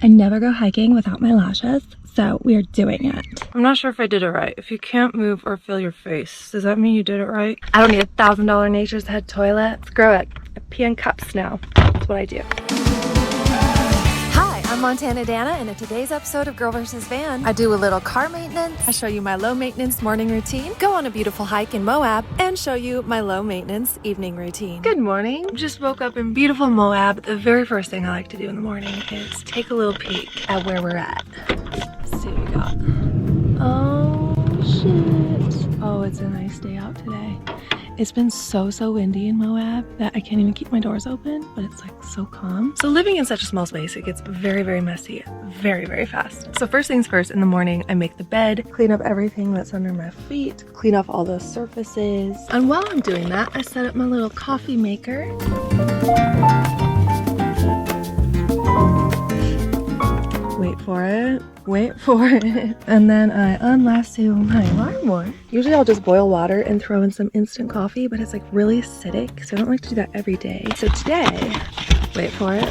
I never go hiking without my lashes, so we are doing it. I'm not sure if I did it right. If you can't move or feel your face, does that mean you did it right? I don't need $1,000 Nature's Head toilet. Screw it. I pee in cups now. That's what I do. I'm MontanaDanna, and in today's episode of Girl vs. Van, I do a little car maintenance, I show you my low maintenance morning routine, go on a beautiful hike in Moab, and show you my low maintenance evening routine. Good morning. Just woke up in beautiful Moab. The very first thing I like to do in the morning is take a little peek at where we're at. Let's see what we got. Oh shit. Oh, it's a nice day out today. It's been so windy in Moab that I can't even keep my doors open, but it's like so calm. So living in such a small space, it gets very messy, very fast. So first things first, in the morning, I make the bed, clean up everything that's under my feet, clean off all those surfaces. And while I'm doing that, I set up my little coffee maker. Wait for it. And then I unlasso my alarm board. Usually I'll just boil water and throw in some instant coffee, but it's like really acidic, so I don't like to do that every day. So today, wait for it,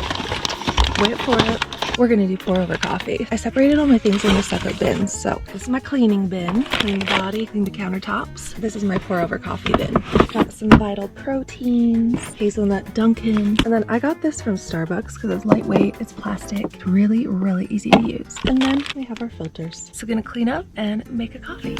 we're gonna do pour over coffee. I separated all my things into separate bins. So this is my cleaning bin, clean the body, clean the countertops. This is my pour over coffee bin. Got some Vital Proteins, hazelnut Dunkin', and then I got this from Starbucks because it's lightweight, it's plastic, it's really easy to use. And then we have our filters. So gonna clean up and make a coffee.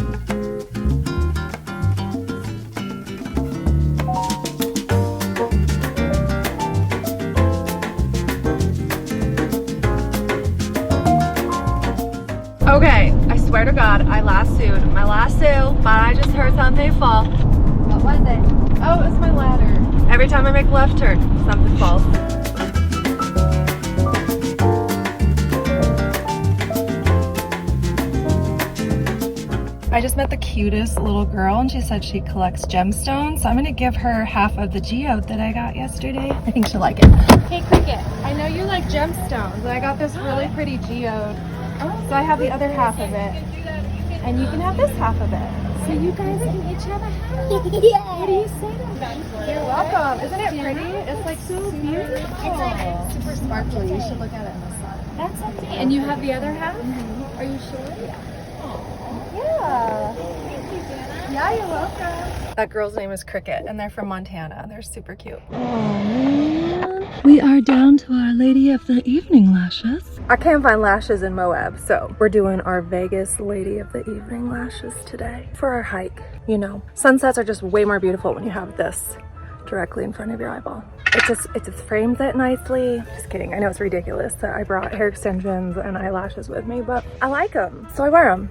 Okay, I swear to God, I lassoed my lasso, but I just heard something fall. What was it? Oh, it's my ladder. Every time I make a left turn, something falls. I just met the cutest little girl and she said she collects gemstones, so I'm gonna give her half of the geode that I got yesterday. I think she'll like it. Hey Cricket, I know you like gemstones. I got this really pretty geode. So I have the other half of it, and you can have this half of it. So you guys can each have a half. Yeah. What do you say to that? You're welcome. Isn't it pretty? It's like so beautiful. It's like super sparkly. You should look at it in the sun. That's okay. And you have the other half? Mm-hmm. Are you sure? Yeah. Yeah. Thank you, Danna. Yeah, you're welcome. That girl's name is Cricket, and they're from Montana. They're super cute. Oh man. We are down to our Lady of the Evening lashes. I can't find lashes in Moab, so we're doing our Vegas Lady of the Evening lashes today for our hike. You know, sunsets are just way more beautiful when you have this directly in front of your eyeball. It just frames it nicely. Just kidding, I know it's ridiculous that I brought hair extensions and eyelashes with me, but I like them, so I wear them.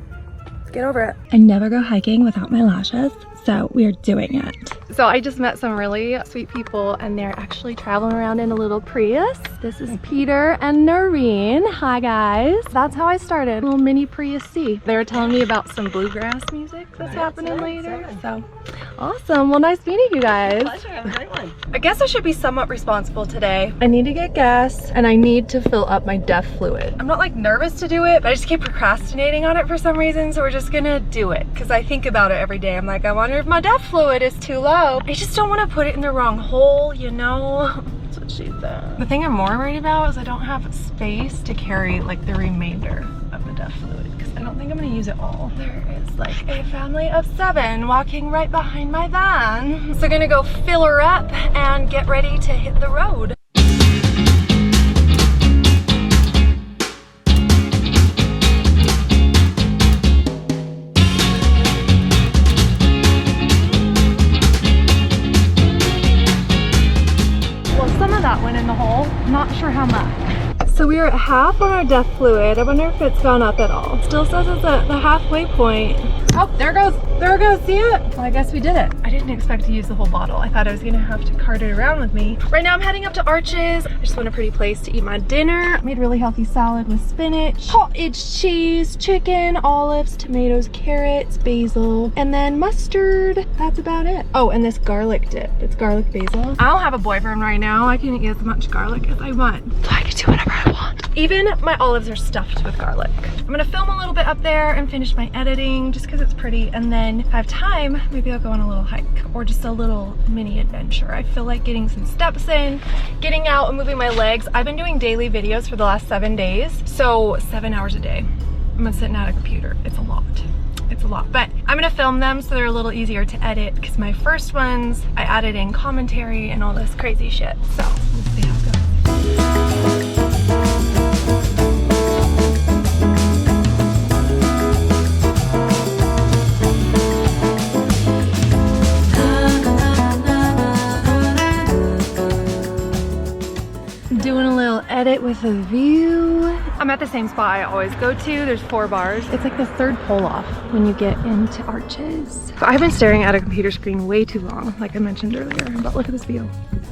Get over it. I never go hiking without my lashes, so we are doing it. So I just met some really sweet people and they're actually traveling around in a little Prius. This is Peter and Noreen. Hi guys. That's how I started, a little mini Prius C. They were telling me about some bluegrass music that's happening later. So awesome. Well, nice meeting you guys. Pleasure. Have a great one. I guess I should be somewhat responsible today. I need to get gas and I need to fill up my DEF fluid. I'm not like nervous to do it, but I just keep procrastinating on it for some reason. So we're just gonna do it because I think about it every day. I'm like, I wonder if my DEF fluid is too low. I just don't want to put it in the wrong hole, you know? That's what she said. The thing I'm more worried about is I don't have space to carry like the remainder of the DEF fluid because I don't think I'm gonna use it all. There is like a family of 7 walking right behind my van. So gonna go fill her up and get ready to hit the road. Went in the hole, not sure how much. So we are at half on our DEF fluid. I wonder if it's gone up at all. Still says it's at the halfway point. Oh, there goes, see it? Well, I guess we did it. I didn't expect to use the whole bottle. I thought I was gonna have to cart it around with me. Right now I'm heading up to Arches. I just want a pretty place to eat my dinner. I made really healthy salad with spinach, cottage cheese, chicken, olives, tomatoes, carrots, basil, and then mustard. That's about it. Oh, and this garlic dip. It's garlic basil. I don't have a boyfriend right now. I can eat as much garlic as I want. So I can do whatever I want. Even my olives are stuffed with garlic. I'm gonna film a little bit up there and finish my editing just because because it's pretty, and then if I have time, maybe I'll go on a little hike or just a little mini adventure. I feel like getting some steps in, getting out and moving my legs. I've been doing daily videos for the last 7 days, so 7 hours a day. I'm been sitting at a computer. It's a lot. It's a lot, but I'm gonna film them so they're a little easier to edit, because my first ones, I added in commentary and all this crazy shit. So we'll see how it goes. Doing a little edit with a view. I'm at the same spot I always go to. There's 4 bars. It's like the 3rd pull off when you get into Arches. So I've been staring at a computer screen way too long, like I mentioned earlier, but look at this view.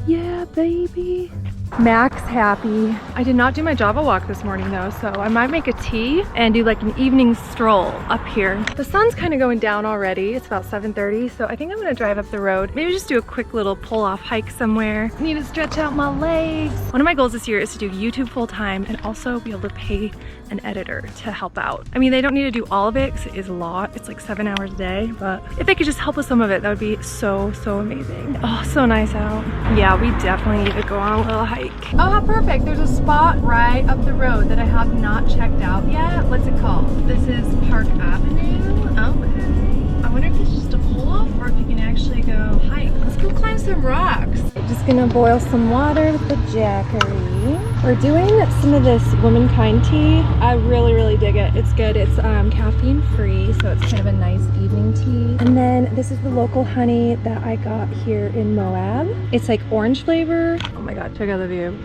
Yeah, baby. Max happy. I did not do my Java walk this morning though, so I might make a tea and do like an evening stroll up here. The sun's kind of going down already. It's about 7:30, so I think I'm gonna drive up the road. Maybe just do a quick little pull off hike somewhere. Need to stretch out my legs. One of my goals this year is to do YouTube full time and also be able to pay an editor to help out. I mean, they don't need to do all of it because it is a lot. It's like 7 hours a day, but if they could just help with some of it, that would be so amazing. Oh, so nice out. Yeah, we definitely need to go on a little hike. Oh, how perfect. There's a spot right up the road that I have not checked out yet. What's it called? This is Park Avenue. Okay. I wonder if it's just a pull off or if you can actually go hike. Let's go climb some rocks. Just gonna boil some water with the jackery. We're doing some of this womankind tea. I really dig it. It's good. It's caffeine free, so it's kind of a nice evening tea. And then this is the local honey that I got here in Moab. It's like orange flavor. Oh my god, check out the view.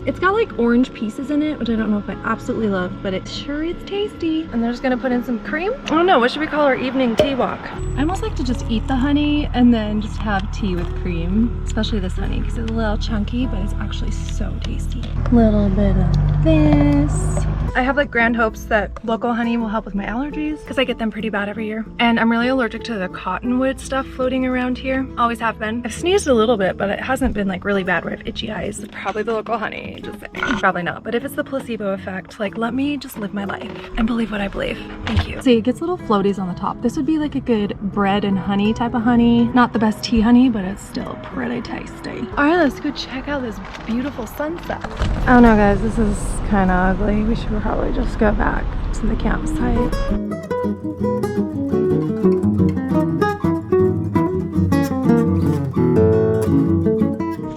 It's got like orange pieces in it, which I don't know if I absolutely love, but it sure is tasty. And they're just gonna put in some cream. I don't know, what should we call our evening tea walk? I almost like to just eat the honey and then just have tea with cream, especially this honey, because it's a little chunky, but it's actually so tasty. Little bit of this. I have like grand hopes that local honey will help with my allergies, because I get them pretty bad every year. And I'm really allergic to the cottonwood stuff floating around here. Always have been. I've sneezed a little bit, but it hasn't been like really bad where I have itchy eyes. Probably the local honey, just saying. Probably not. But if it's the placebo effect, like let me just live my life and believe what I believe. Thank you. See, it gets little floaties on the top. This would be like a good bread and honey type of honey. Not the best tea honey, but it's still pretty tasty. All right, let's go check out this beautiful sunset. I don't know, guys, this is kind of ugly. We should probably just go back to the campsite.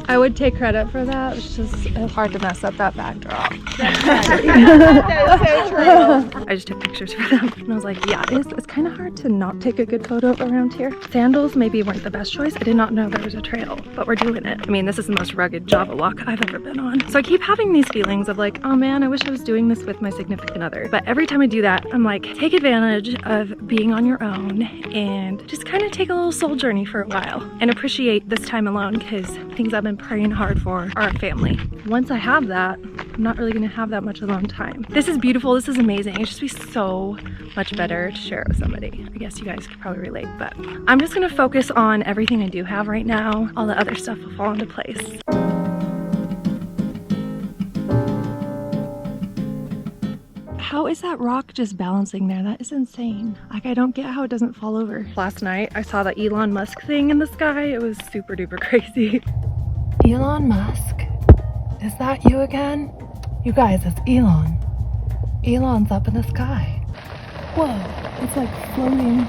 I would take credit for that. It's just hard to mess up that backdrop. That's so true. I just took pictures for them and I was like, yeah, it's kind of hard to not take a good photo around here. Sandals maybe weren't the best choice. I did not know there was a trail, but we're doing it. I mean, this is the most rugged Java walk I've ever been on. So I keep having these feelings of like, oh man, I wish I was doing this with my significant other. But every time I do that, I'm like, take advantage of being on your own and just kind of take a little soul journey for a while and appreciate this time alone, because things I've been praying hard for are a family. Once I have that, I'm not really gonna have that much alone time. This is beautiful, this is amazing. It'd just be so much better to share it with somebody. I guess you guys could probably relate, but I'm just gonna focus on everything I do have right now. All the other stuff will fall into place. How is that rock just balancing there? That is insane. Like, I don't get how it doesn't fall over. Last night, I saw the Elon Musk thing in the sky. It was super duper crazy. Elon Musk? Is that you again? You guys, it's Elon. Elon's up in the sky. Whoa, it's like floating.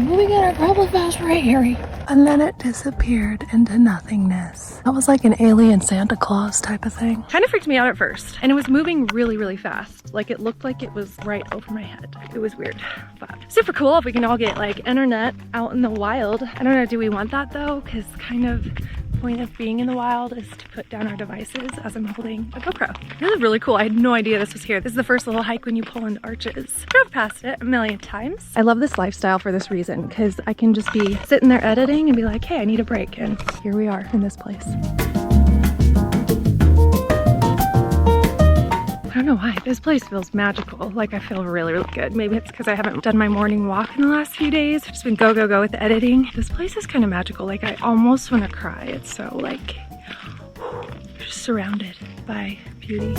Moving at a incredibly fast rate, Harry. And then it disappeared into nothingness. That was like an alien Santa Claus type of thing. Kind of freaked me out at first. And it was moving really fast. Like it looked like it was right over my head. It was weird, but super cool if we can all get like internet out in the wild. I don't know, do we want that though? Because kind of point of being in the wild is to put down our devices as I'm holding a GoPro. This is really cool. I had no idea this was here. This is the first little hike when you pull into Arches. Drove past it a million times. I love this lifestyle for this reason, because I can just be sitting there editing and be like, hey, I need a break. And here we are in this place. I don't know why. This place feels magical. Like I feel really good. Maybe it's because I haven't done my morning walk in the last few days. I've just been go with the editing. This place is kind of magical. Like I almost want to cry. It's so like, you're just surrounded by beauty.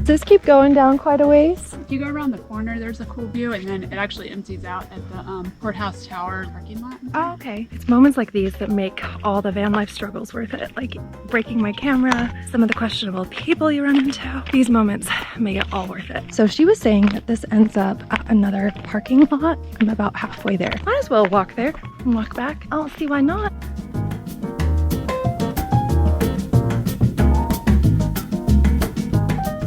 Does this keep going down quite a ways? If you go around the corner, there's a cool view, and then it actually empties out at the courthouse tower parking lot. Oh, okay. It's moments like these that make all the van life struggles worth it. Like breaking my camera, some of the questionable people you run into. These moments make it all worth it. So she was saying that this ends up at another parking lot. I'm about halfway there. Might as well walk there and walk back. I don't see why not.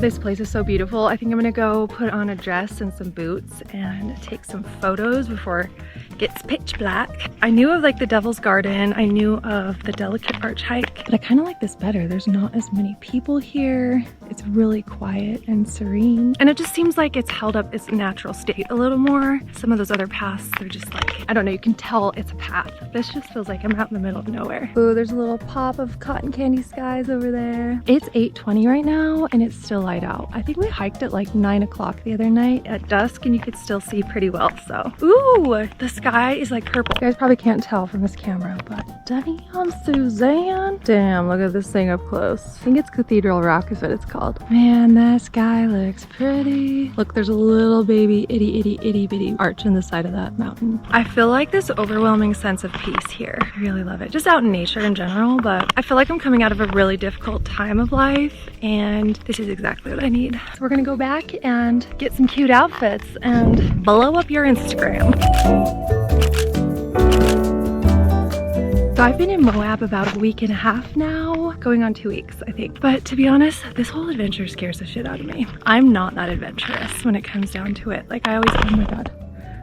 This place is so beautiful. I think I'm gonna go put on a dress and some boots and take some photos before it gets pitch black. I knew of like the Devil's Garden. I knew of the Delicate Arch hike, but I kind of like this better. There's not as many people here. It's really quiet and serene. And it just seems like it's held up its natural state a little more. Some of those other paths, they're just like, I don't know, you can tell it's a path. This just feels like I'm out in the middle of nowhere. Ooh, there's a little pop of cotton candy skies over there. It's 8:20 right now and it's still light out. I think we hiked at like 9 o'clock the other night at dusk and you could still see pretty well, so. Ooh, the sky is like purple. You guys probably can't tell from this camera, but Danny and Suzanne. Damn, look at this thing up close. I think it's Cathedral Rock is what it's called. Man, that sky looks pretty. Look, there's a little baby itty bitty arch in the side of that mountain. I feel like this overwhelming sense of peace here. I really love it. Just out in nature in general, but I feel like I'm coming out of a really difficult time of life and this is exactly what I need. So we're gonna go back and get some cute outfits and blow up your Instagram. So I've been in Moab about a week and a half now, going on 2 weeks, I think. But to be honest, this whole adventure scares the shit out of me. I'm not that adventurous when it comes down to it. Like I always, oh my God.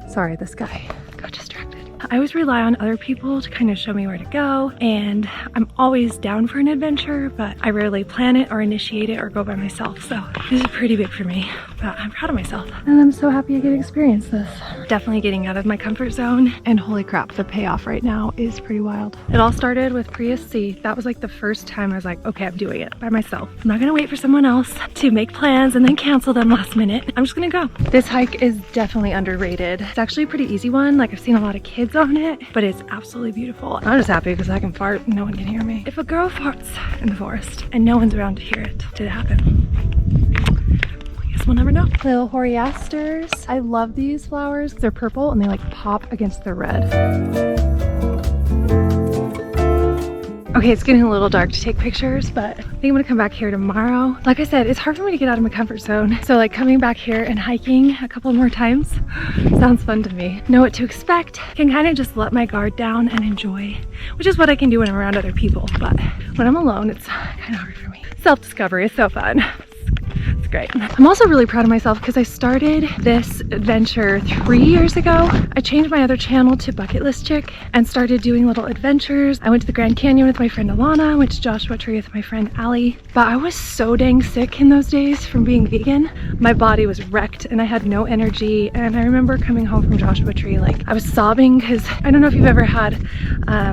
Sorry, this guy got distracted. I always rely on other people to kind of show me where to go, and I'm always down for an adventure, but I rarely plan it or initiate it or go by myself. So this is pretty big for me, but I'm proud of myself. And I'm so happy I get to experience this. Definitely getting out of my comfort zone, and holy crap, the payoff right now is pretty wild. It all started with Prius C. That was like the first time I was like, okay, I'm doing it by myself. I'm not gonna wait for someone else to make plans and then cancel them last minute. I'm just gonna go. This hike is definitely underrated. It's actually a pretty easy one. Like I've seen a lot of kids on it, but it's absolutely beautiful. I'm just happy because I can fart and no one can hear me. If a girl farts in the forest and no one's around to hear it, did it happen? I guess we'll never know. Little horiasters. I love these flowers. They're purple and they like pop against the red. Okay, it's getting a little dark to take pictures, but I think I'm gonna come back here tomorrow. Like I said, it's hard for me to get out of my comfort zone. So like coming back here and hiking a couple more times sounds fun to me. Know what to expect. Can kind of just let my guard down and enjoy, which is what I can do when I'm around other people. But when I'm alone, it's kind of hard for me. Self-discovery is so fun. It's great. I'm also really proud of myself because I started this adventure 3 years ago. I changed my other channel to Bucket List Chick and started doing little adventures. I went to the Grand Canyon with my friend Alana, I went to Joshua Tree with my friend Allie. But I was so dang sick in those days from being vegan. My body was wrecked and I had no energy. And I remember coming home from Joshua Tree, like I was sobbing because I don't know if you've ever had,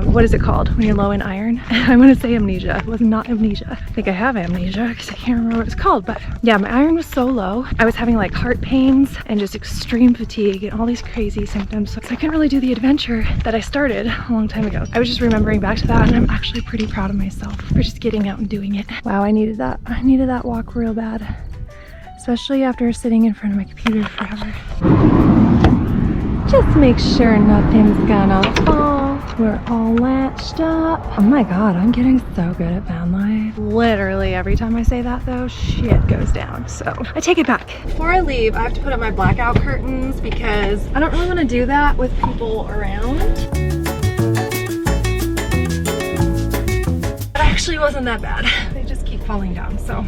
what is it called when you're low in iron? I'm gonna say amnesia. It was not amnesia. I think I have amnesia because I can't remember what it's called, but yeah, my iron was so low. I was having like heart pains and just extreme fatigue and all these crazy symptoms. So I couldn't really do the adventure that I started a long time ago. I was just remembering back to that and I'm actually pretty proud of myself for just getting out and doing it. Wow, I needed that. I needed that walk real bad, especially after sitting in front of my computer forever. Just make sure nothing's gonna fall. We're all latched up. Oh my God, I'm getting so good at van life. Literally every time I say that though, shit goes down. So I take it back. Before I leave, I have to put up my blackout curtains because I don't really want to do that with people around. It actually wasn't that bad. They just keep falling down, so.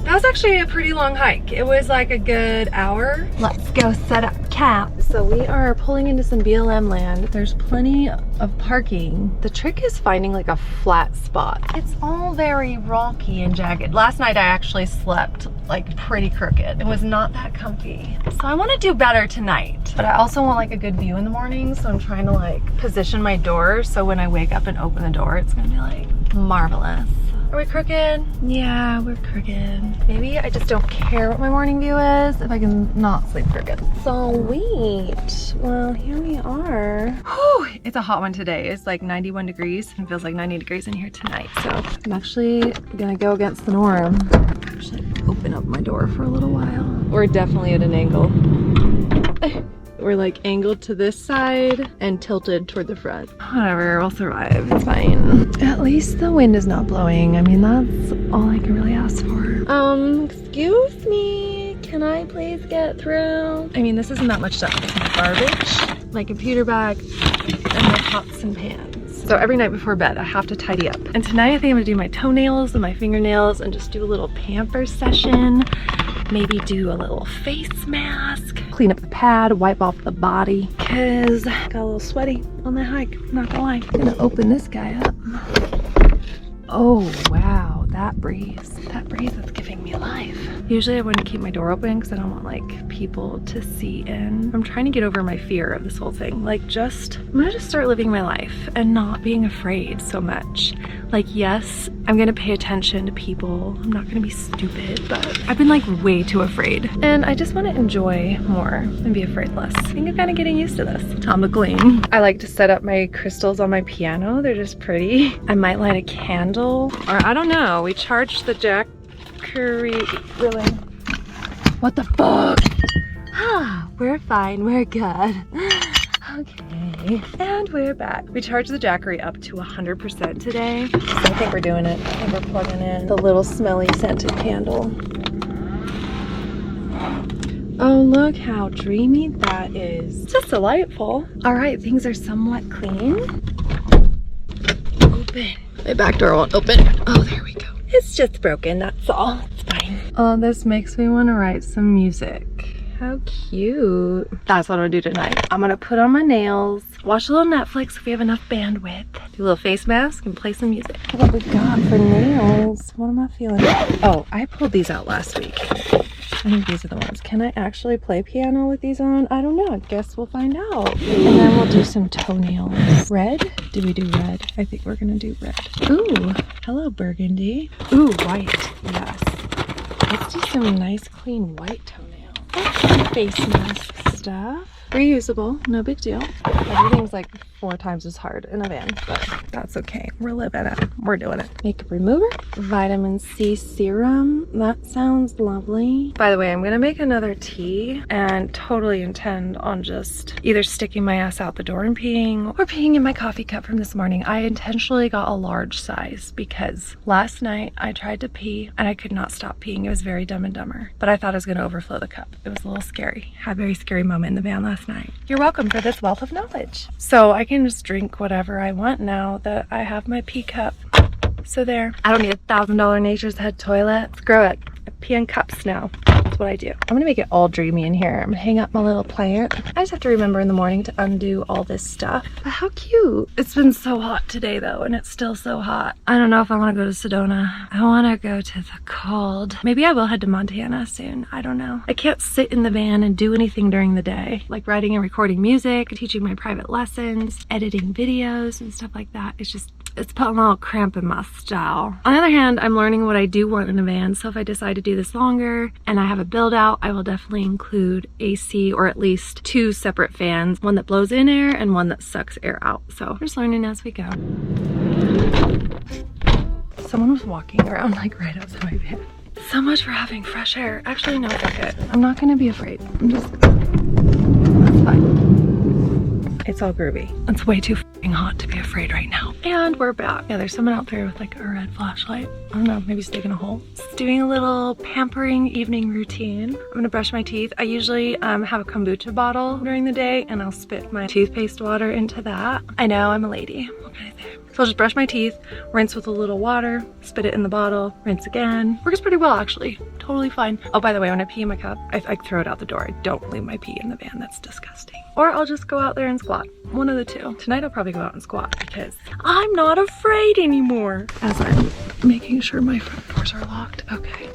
That was actually a pretty long hike. It was like a good hour. Let's go set up camp. So we are pulling into some BLM land. There's plenty of parking. The trick is finding like a flat spot. It's all very rocky and jagged. Last night I actually slept like pretty crooked. It was not that comfy. So I want to do better tonight. But I also want like a good view in the morning. So I'm trying to like position my door so when I wake up and open the door, it's gonna be like marvelous. Are we crooked? Yeah, we're crooked. Maybe I just don't care what my morning view is if I can not sleep crooked. Sweet. Well, here we are. Whew, it's a hot one today. It's like 91 degrees and feels like 90 degrees in here tonight. So I'm actually gonna go against the norm. Actually open up my door for a little while. We're definitely at an angle. We're like angled to this side and tilted toward the front. Whatever, we'll survive. It's fine. At least the wind is not blowing. I mean, that's all I can really ask for. Excuse me. Can I please get through? I mean, this isn't that much stuff. It's my garbage, my computer bag, and my pots and pans. So every night before bed, I have to tidy up. And tonight I think I'm gonna do my toenails and my fingernails and just do a little pamper session. Maybe do a little face mask, clean up the pad, wipe off the body, cause got a little sweaty on the hike, not gonna lie. I'm gonna open this guy up. Oh wow, that breeze is giving me life. Usually I wouldn't keep my door open because I don't want like people to see in. I'm trying to get over my fear of this whole thing. Like I'm gonna just start living my life and not being afraid so much. Like, yes, I'm gonna pay attention to people. I'm not gonna be stupid, but I've been like way too afraid. And I just wanna enjoy more and be afraid less. I think I'm kinda getting used to this. Tom McLean. I like to set up my crystals on my piano. They're just pretty. I might light a candle, or I don't know. We charged the Jack Curry, really? What the fuck? Ah, we're fine, we're good. Okay, and we're back. We charged the Jackery up to 100% today. So I think we're doing it. I think we're plugging in the little smelly scented candle. Oh, look how dreamy that is. Just delightful. All right, things are somewhat clean. Open. My back door won't open. Oh, there we go. It's just broken, that's all. It's fine. Oh, this makes me want to write some music. How cute. That's what I'm gonna do tonight. I'm gonna put on my nails, watch a little Netflix if we have enough bandwidth, do a little face mask, and play some music. What we got for nails? What am I feeling? Oh, I pulled these out last week. I think these are the ones. Can I actually play piano with these on? I don't know. I guess we'll find out. And then we'll do some toenails. Red? Do we do red? I think we're gonna do red. Ooh, hello burgundy. Ooh, white, yes. Let's do some nice clean white toenails. Face mask stuff. Reusable, no big deal. Everything's like 4 times as hard in a van, but that's okay. We're living it. We're doing it. Makeup remover, vitamin C serum. That sounds lovely. By the way, I'm gonna make another tea and totally intend on just either sticking my ass out the door and peeing or peeing in my coffee cup from this morning. I intentionally got a large size because last night I tried to pee and I could not stop peeing. It was very Dumb and Dumber, but I thought I was gonna overflow the cup. It was a little scary. Had a very scary moment in the van last night. You're welcome for this wealth of knowledge. So I can just drink whatever I want now that I have my pee cup. So there. I don't need a $1,000 Nature's Head toilet. Screw it. I pee in cups now. That's what I do. I'm gonna make it all dreamy in here. I'm gonna hang up my little plant. I just have to remember in the morning to undo all this stuff. But how cute. It's been so hot today though, and it's still so hot. I don't know if I wanna go to Sedona. I wanna go to the cold. Maybe I will head to Montana soon. I don't know. I can't sit in the van and do anything during the day. Like writing and recording music, teaching my private lessons, editing videos and stuff like that. It's putting a little cramp in my style. On the other hand, I'm learning what I do want in a van, so if I decide to do this longer and I have a build out, I will definitely include AC or at least 2 separate fans, one that blows in air and one that sucks air out. So we're just learning as we go. Someone was walking around like right outside my van. So much for having fresh air. Actually, no, fuck it. I'm not gonna be afraid. That's fine. It's all groovy. It's way too f***ing hot to be afraid right now. And we're back. Yeah, there's someone out there with like a red flashlight. I don't know, maybe sticking a hole. Just doing a little pampering evening routine. I'm gonna brush my teeth. I usually have a kombucha bottle during the day and I'll spit my toothpaste water into that. I know, I'm a lady. What can I say? So I'll just brush my teeth, rinse with a little water, spit it in the bottle, rinse again. Works pretty well actually, totally fine. Oh, by the way, when I pee in my cup, I throw it out the door. I don't leave my pee in the van, that's disgusting. Or I'll just go out there and squat, one of the two. Tonight I'll probably go out and squat because I'm not afraid anymore. As I'm making sure my front doors are locked, okay.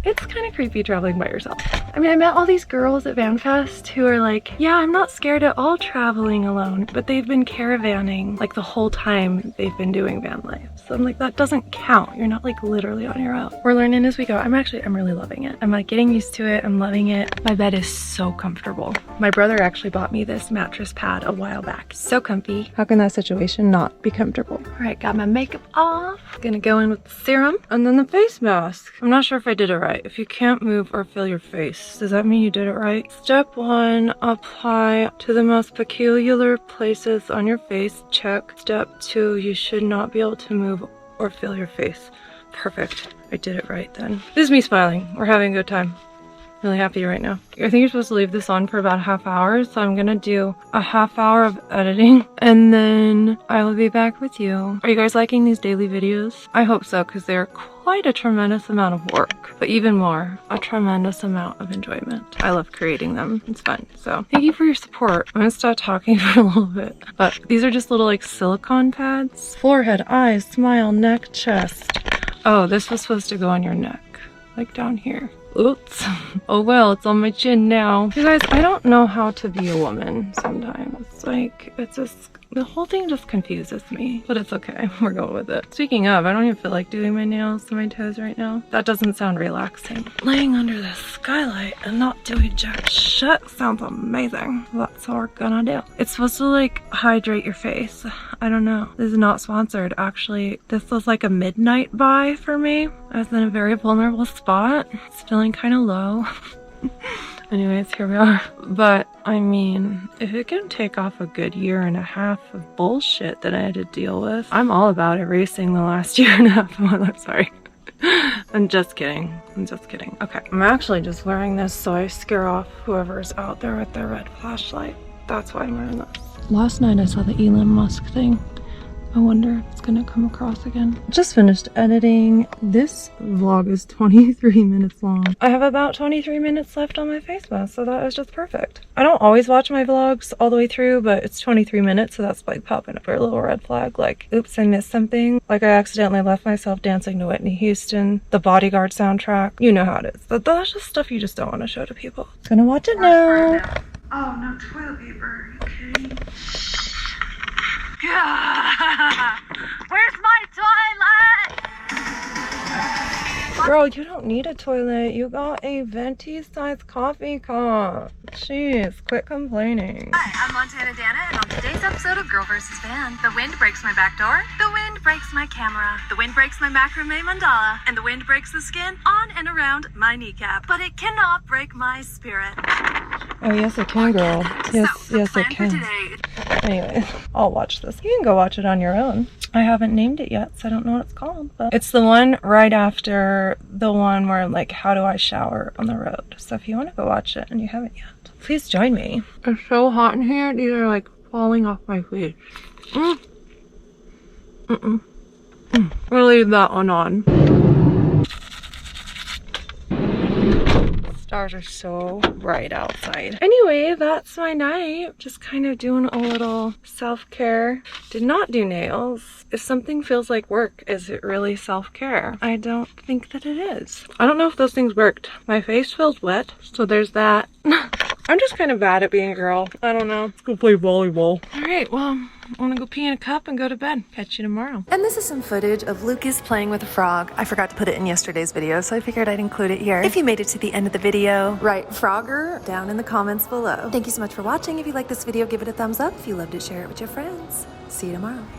It's kind of creepy traveling by yourself. I mean, I met all these girls at VanFest who are like, yeah, I'm not scared at all traveling alone, but they've been caravanning like the whole time they've been doing van life. So I'm like, that doesn't count. You're not like literally on your own. We're learning as we go. I'm really loving it. I'm like getting used to it. I'm loving it. My bed is so comfortable. My brother actually bought me this mattress pad a while back. So comfy. How can that situation not be comfortable? All right, got my makeup off. Gonna go in with the serum and then the face mask. I'm not sure if I did it right. If you can't move or feel your face, does that mean you did it right? Step 1, apply to the most peculiar places on your face. Check. Step 2, you should not be able to move or feel your face. Perfect. I did it right then. This is me smiling. We're having a good time. Really happy right now. I think you're supposed to leave this on for about a half hour, so I'm gonna do a half hour of editing and then I will be back with you. Are you guys liking these daily videos? I hope so, because they're quite a tremendous amount of work, but even more, a tremendous amount of enjoyment. I love creating them. It's fun. So thank you for your support. I'm gonna stop talking for a little bit, but these are just little like silicone pads. Forehead, eyes, smile, neck, chest. Oh, this was supposed to go on your neck, like down here. Oops. Oh well, it's on my chin now. You guys, I don't know how to be a woman sometimes. Like, it's just, the whole thing just confuses me. But it's okay, we're going with it. Speaking of, I don't even feel like doing my nails to my toes right now. That doesn't sound relaxing. Laying under the skylight and not doing jack shit sounds amazing. That's what we're gonna do. It's supposed to like hydrate your face. I don't know. This is not sponsored. Actually, this was like a midnight buy for me. I was in a very vulnerable spot. It's feeling kind of low. Anyways, here we are. But I mean, if it can take off a good 1.5 years of bullshit that I had to deal with, I'm all about erasing the last 1.5 years. I'm sorry. I'm just kidding. I'm just kidding. Okay. I'm actually just wearing this so I scare off whoever's out there with their red flashlight. That's why I'm wearing this. Last night I saw the Elon Musk thing. I wonder if it's gonna come across again. Just finished editing. This vlog is 23 minutes long. I have about 23 minutes left on my face mask, so that is just perfect. I don't always watch my vlogs all the way through, but it's 23 minutes, so that's like popping up for a little red flag, like, oops, I missed something. Like I accidentally left myself dancing to Whitney Houston, the Bodyguard soundtrack. You know how it is. That's just stuff you just don't want to show to people. Gonna watch it now. Oh, no toilet paper. Are you kidding? Where's my toilet? Girl, you don't need a toilet. You got a venti-sized coffee cup. Jeez, quit complaining. Hi, I'm MontanaDanna, and on today's episode of Girl vs. Van, the wind breaks my back door, the wind breaks my camera, the wind breaks my macrame mandala, and the wind breaks the skin on and around my kneecap. But it cannot break my spirit. Oh, yes, it can, girl. Yes, So, yes, it plan for can. today. Anyway, I'll watch this. You can go watch it on your own. I haven't named it yet, so I don't know what it's called, but it's the one right after the one where like, how do I shower on the road? So if you want to go watch it and you haven't yet, please join me. It's so hot in here. These are like falling off my face. We'll leave that one on. Stars are so bright outside. Anyway, that's my night. Just kind of doing a little self-care. Did not do nails. If something feels like work, is it really self-care? I don't think that it is. I don't know if those things worked. My face feels wet, so there's that. I'm just kind of bad at being a girl. I don't know. Let's go play volleyball. All right, well, I'm gonna go pee in a cup and go to bed. Catch you tomorrow. And this is some footage of Lucas playing with a frog. I forgot to put it in yesterday's video, so I figured I'd include it here. If you made it to the end of the video, write Frogger down in the comments below. Thank you so much for watching. If you like this video, give it a thumbs up. If you loved it, share it with your friends. See you tomorrow.